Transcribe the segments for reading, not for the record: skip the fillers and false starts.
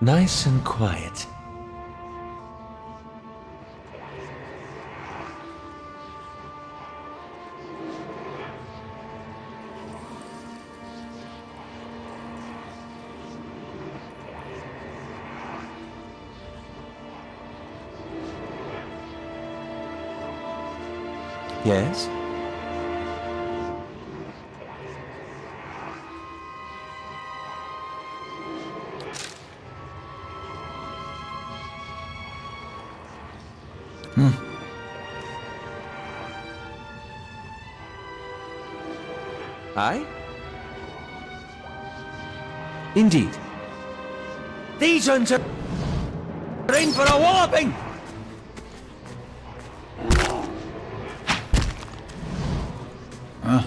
Nice and quiet. Yes? Aye? Indeed. These ones are in for a walloping!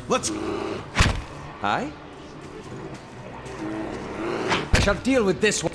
Let's... Aye? I shall deal with this one.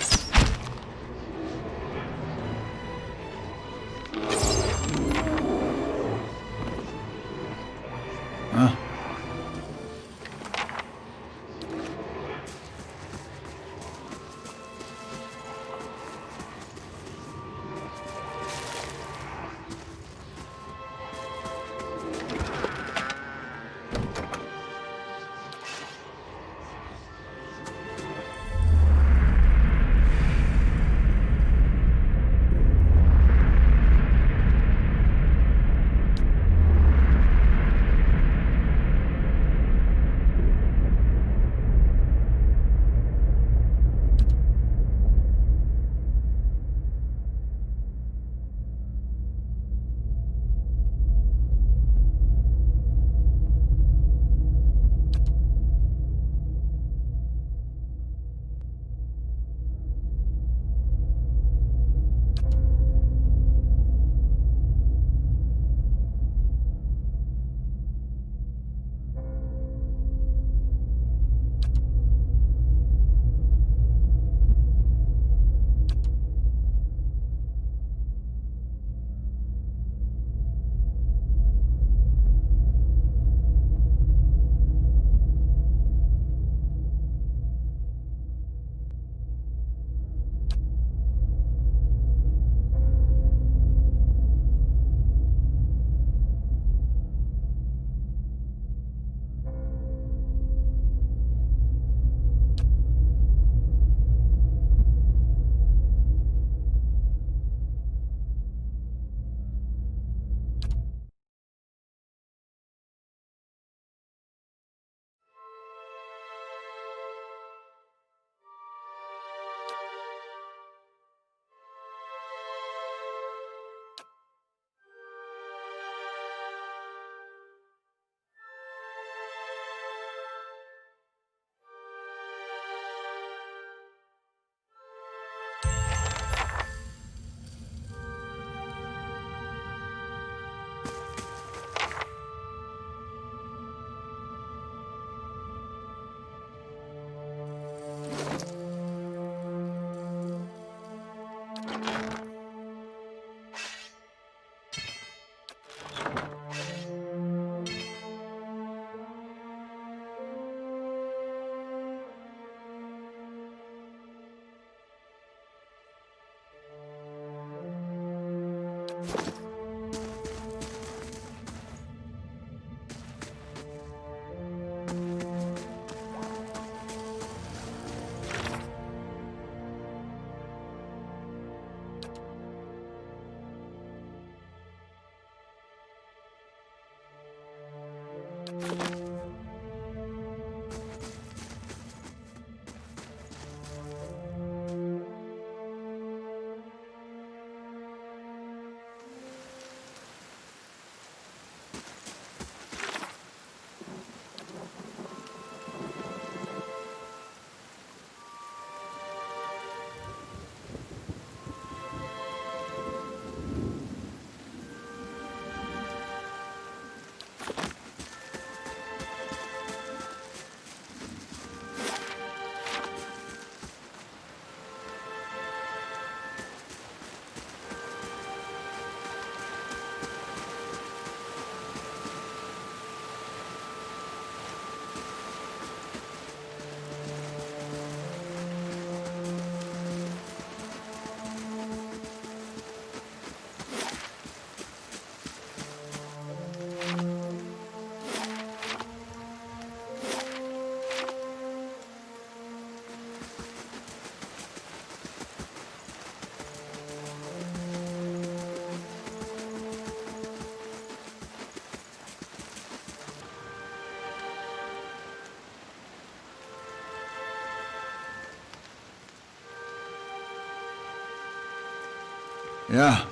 Yeah.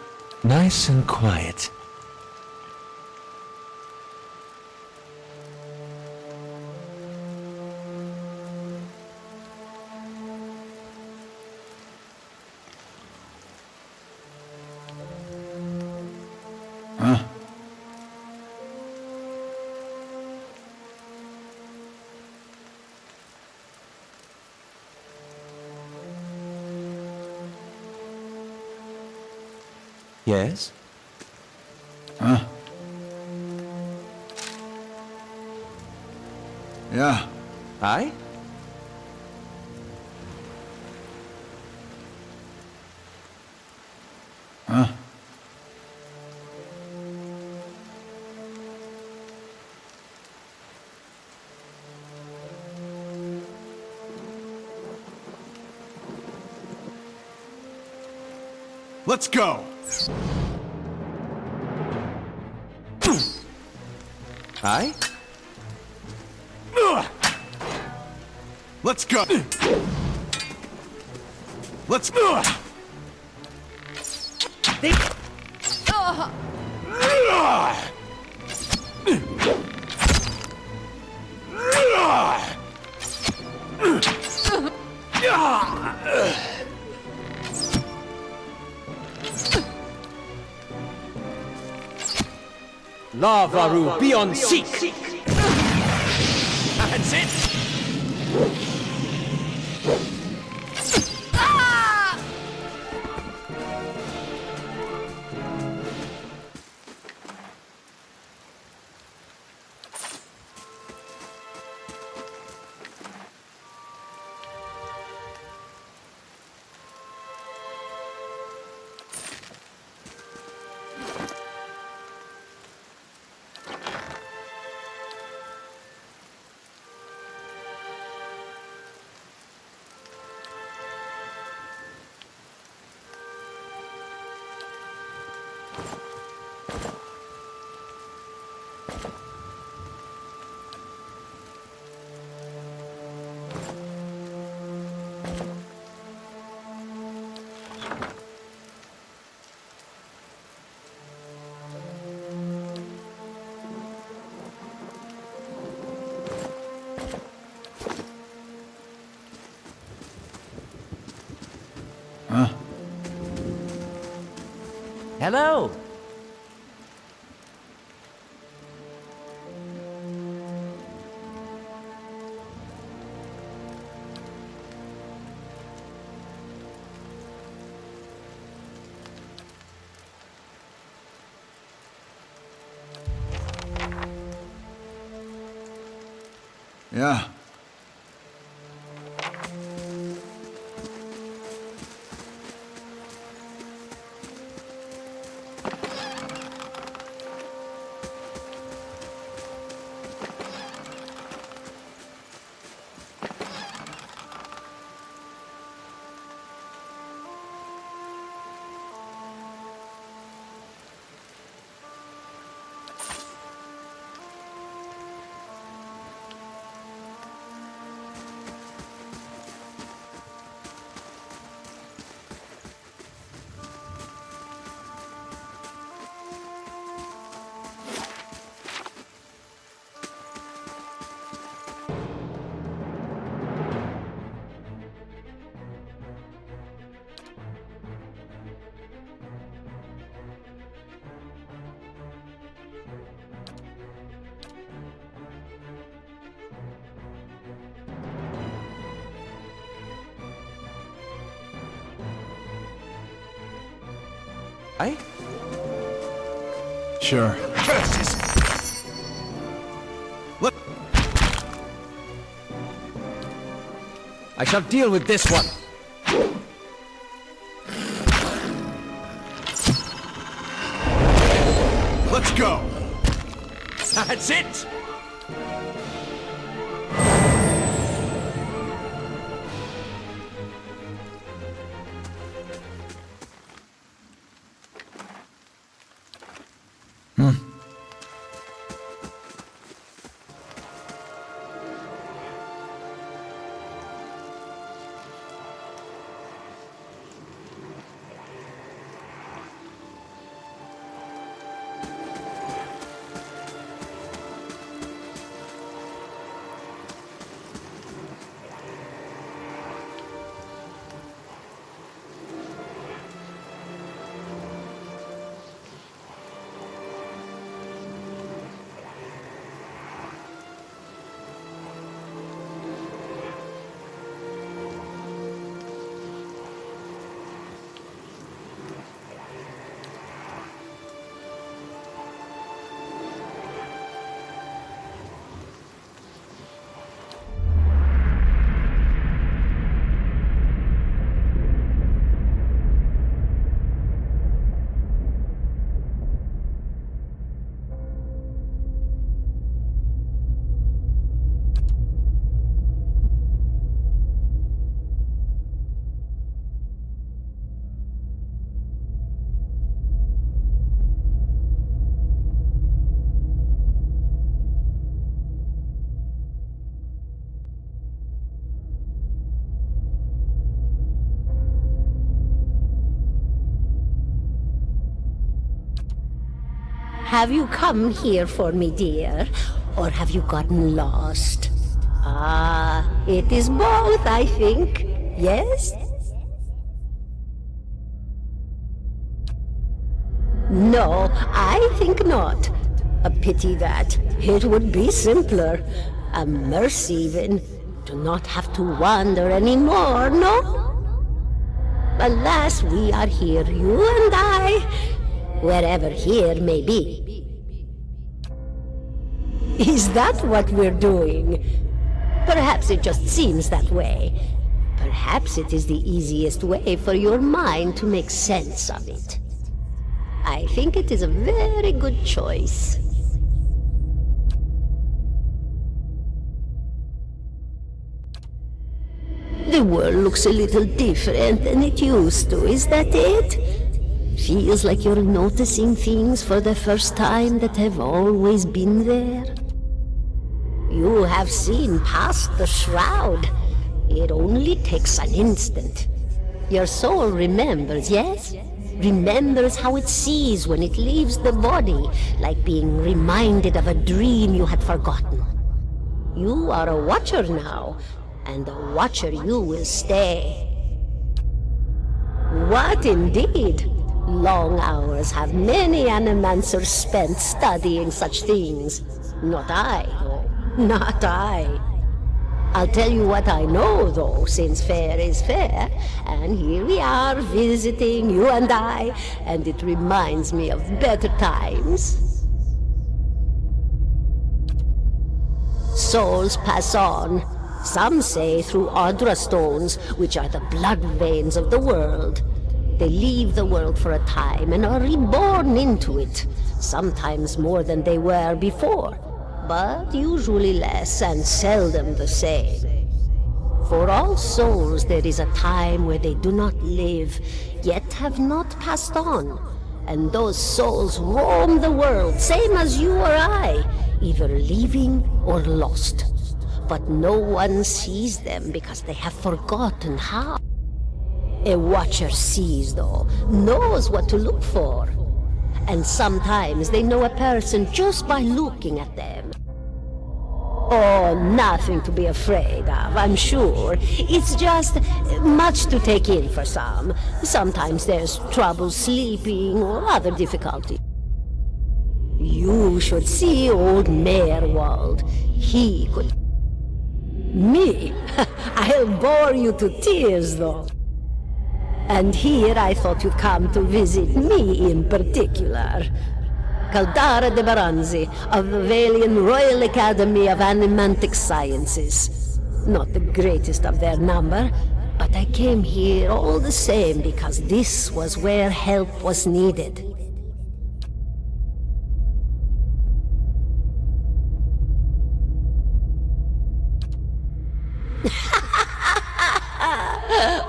Nice and quiet. Huh? Yes? Huh? Yeah. Aye? Huh? Let's go! Aye? Let's go! Let's go! Lavaru, be on seek! That's it! Huh? Hello! Yeah. Aye? Sure. Curses! Look! I shall deal with this one. Let's go! That's it! have you come here for me, dear? Or have you gotten lost? Ah, it is both, I think. Yes? No, I think not. A pity that. It would be simpler. A mercy even. To not have to wander anymore, no? Alas, we are here, you and I, wherever here may be. Is that what we're doing? Perhaps it just seems that way. Perhaps it is the easiest way for your mind to make sense of it. I think it is a very good choice. The world looks a little different than it used to, is that it? Feels like you're noticing things for the first time that have always been there. You have seen past the shroud. It only takes an instant. Your soul remembers, yes? Remembers how it sees when it leaves the body, like being reminded of a dream you had forgotten. You are a watcher now, and a watcher you will stay. What indeed? Long hours have many animancers spent studying such things. Not I, though. Not I. I'll tell you what I know, though, since fair is fair, and here we are visiting, you and I, and it reminds me of better times. Souls pass on. Some say through Audra stones, which are the blood veins of the world. They leave the world for a time and are reborn into it, sometimes more than they were before, but usually less and seldom the same. For all souls there is a time where they do not live, yet have not passed on, and those souls roam the world, same as you or I, either living or lost. But no one sees them because they have forgotten how. A watcher sees, though, knows what to look for. And sometimes they know a person just by looking at them. Oh, nothing to be afraid of, I'm sure. It's just much to take in for some. Sometimes there's trouble sleeping or other difficulty. You should see old Maerwald. He could... Me? I'll bore you to tears, though. And here I thought you'd come to visit me in particular. Caldara de Baranzi, of the Valian Royal Academy of Animantic Sciences. Not the greatest of their number, but I came here all the same because this was where help was needed.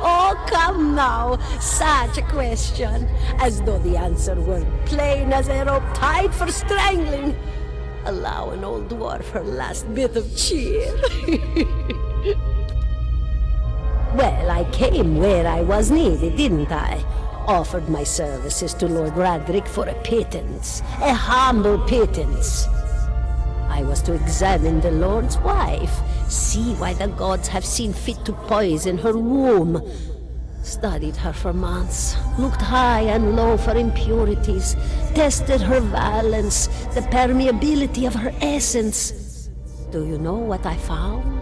Oh, come now, such a question, as though the answer were plain as a rope tied for strangling. Allow an old dwarf her last bit of cheer. Well, I came where I was needed, didn't I? Offered my services to Lord Radric for a pittance, a humble pittance. I was to examine the Lord's wife, see why the gods have seen fit to poison her womb. Studied her for months, looked high and low for impurities, tested her valence, the permeability of her essence. Do you know what I found?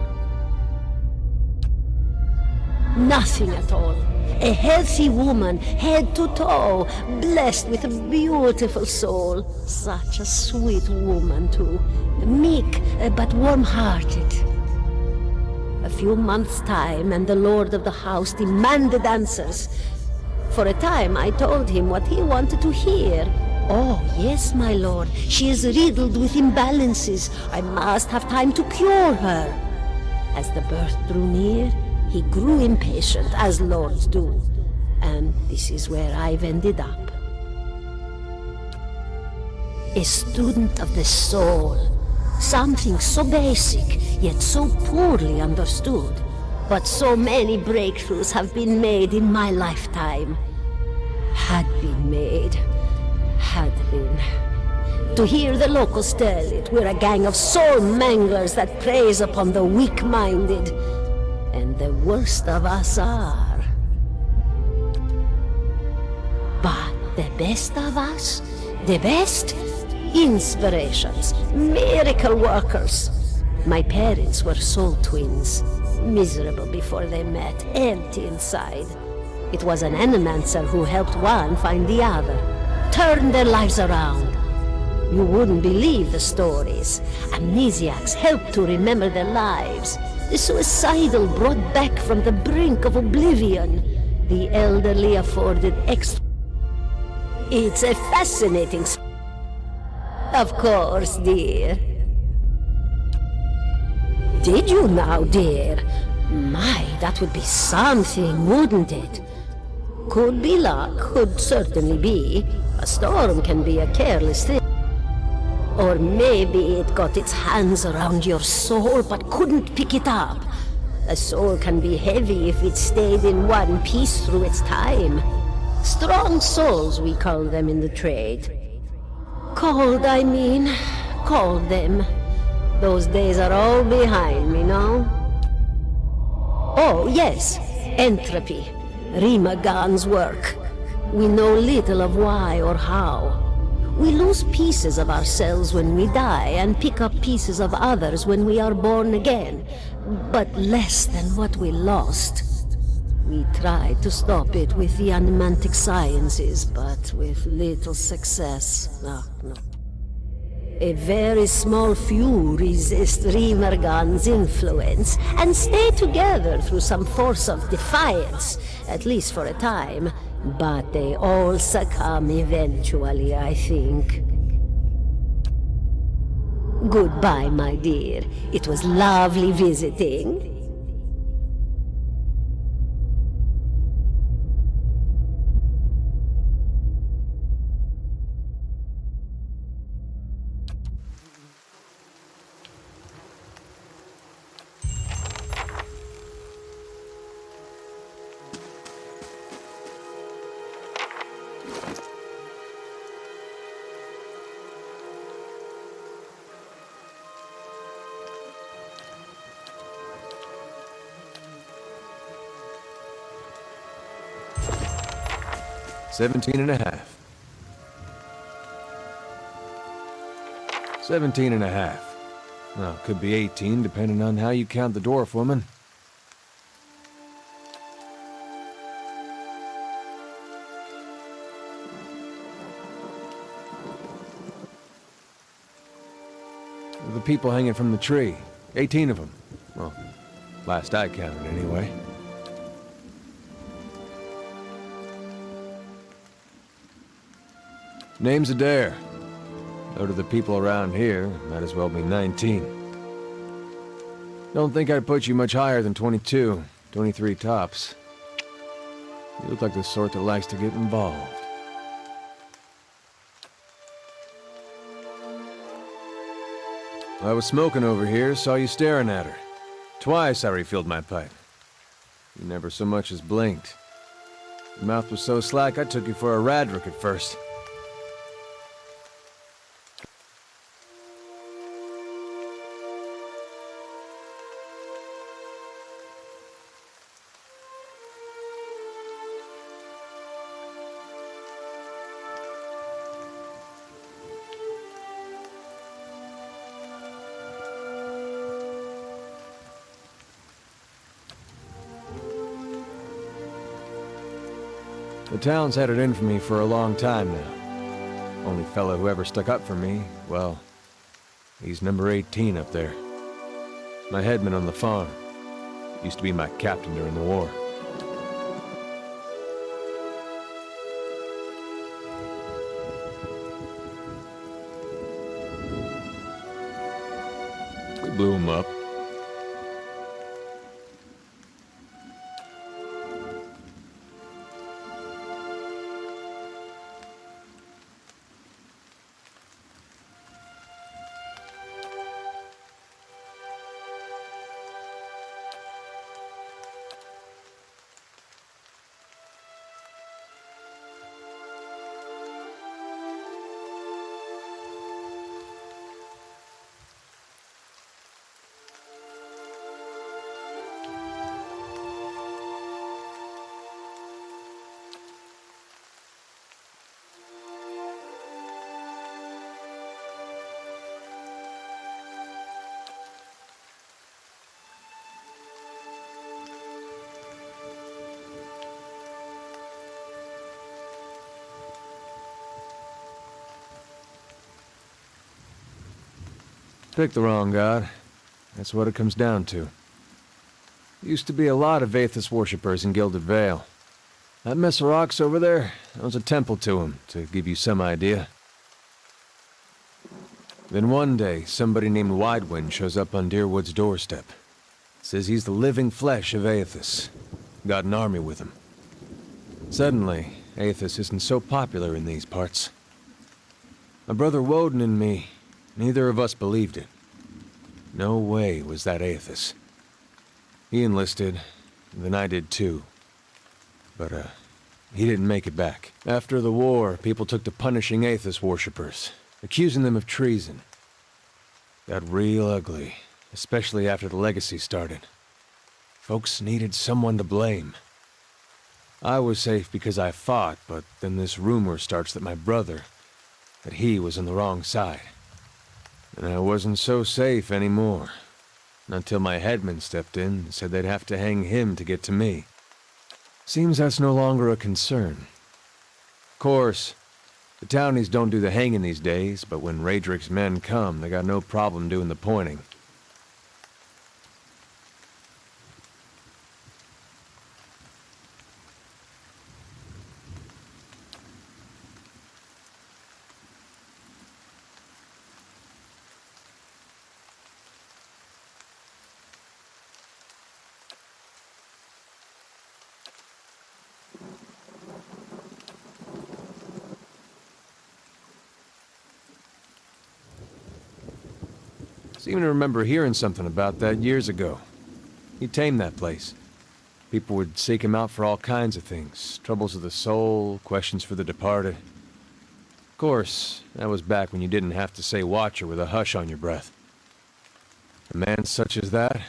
Nothing at all. A healthy woman, head to toe, blessed with a beautiful soul. Such a sweet woman, too. Meek, but warm-hearted. A few months' time, and the lord of the house demanded answers. For a time, I told him what he wanted to hear. Oh, yes, my lord, she is riddled with imbalances. I must have time to cure her. As the birth drew near, he grew impatient, as lords do. And this is where I've ended up. A student of the soul. Something so basic, yet so poorly understood. But so many breakthroughs have been made in my lifetime. Had been made. Had been. To hear the locals tell it, we're a gang of soul manglers that preys upon the weak-minded. And the worst of us are. But the best of us, the best? Inspirations, miracle workers. My parents were soul twins, miserable before they met, empty inside. It was an animancer who helped one find the other, turned their lives around. You wouldn't believe the stories. Amnesiacs helped to remember their lives. The suicidal brought back from the brink of oblivion. The elderly afforded extra. It's a fascinating Of course, dear. Did you now, dear? My, that would be something, wouldn't it? Could be luck, could certainly be. A storm can be a careless thing. Or maybe it got its hands around your soul but couldn't pick it up. A soul can be heavy if it stayed in one piece through its time. Strong souls, we call them in the trade. Cold, I mean. Called them. Those days are all behind me now. Oh, yes. Entropy. Rimagan's work. We know little of why or how. We lose pieces of ourselves when we die and pick up pieces of others when we are born again, but less than what we lost. We tried to stop it with the animantic sciences, but with little success. No. A very small few resist Rimergan's influence and stay together through some force of defiance, at least for a time. But they all succumb eventually, I think. Goodbye, my dear. It was lovely visiting. $17 and a half. 17 and a half. Well, could be 18, depending on how you count the dwarf woman. The people hanging from the tree. 18 of them. Well, last I counted anyway. Name's Adair. Though to the people around here, might as well be 19. Don't think I'd put you much higher than 22, 23 tops. You look like the sort that likes to get involved. I was smoking over here, saw you staring at her. Twice I refilled my pipe. You never so much as blinked. Your mouth was so slack I took you for a radrick at first. The town's had it in for me for a long time now. Only fellow who ever stuck up for me, well, he's number 18 up there. My headman on the farm. Used to be my captain during the war. We blew him up. Pick the wrong god. That's what it comes down to. Used to be a lot of Aethys worshippers in Gilded Vale. That mess of rocks over there, that was a temple to him, to give you some idea. Then one day, somebody named Widewind shows up on Deerwood's doorstep. Says he's the living flesh of Aethys. Got an army with him. Suddenly, Aethys isn't so popular in these parts. My brother Woden and me, neither of us believed it. No way was that Aethys. He enlisted, and then I did too. But, he didn't make it back. After the war, people took to punishing Aethys worshippers, accusing them of treason. Got real ugly, especially after the legacy started. Folks needed someone to blame. I was safe because I fought, but then this rumor starts that my brother, that he was on the wrong side. And I wasn't so safe anymore. Until my headman stepped in and said they'd have to hang him to get to me. Seems that's no longer a concern. Of course, the townies don't do the hanging these days, but when Raedric's men come, they got no problem doing the pointing. Seem to remember hearing something about that years ago. He tamed that place. People would seek him out for all kinds of things. Troubles of the soul, questions for the departed. Of course, that was back when you didn't have to say Watcher with a hush on your breath. A man such as that,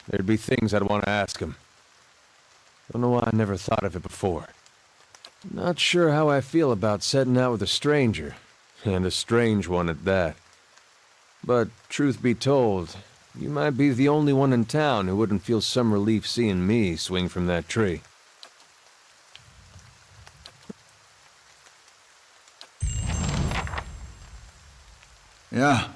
there'd be things I'd want to ask him. Don't know why I never thought of it before. Not sure how I feel about setting out with a stranger, and a strange one at that. But, truth be told, you might be the only one in town who wouldn't feel some relief seeing me swing from that tree. Yeah.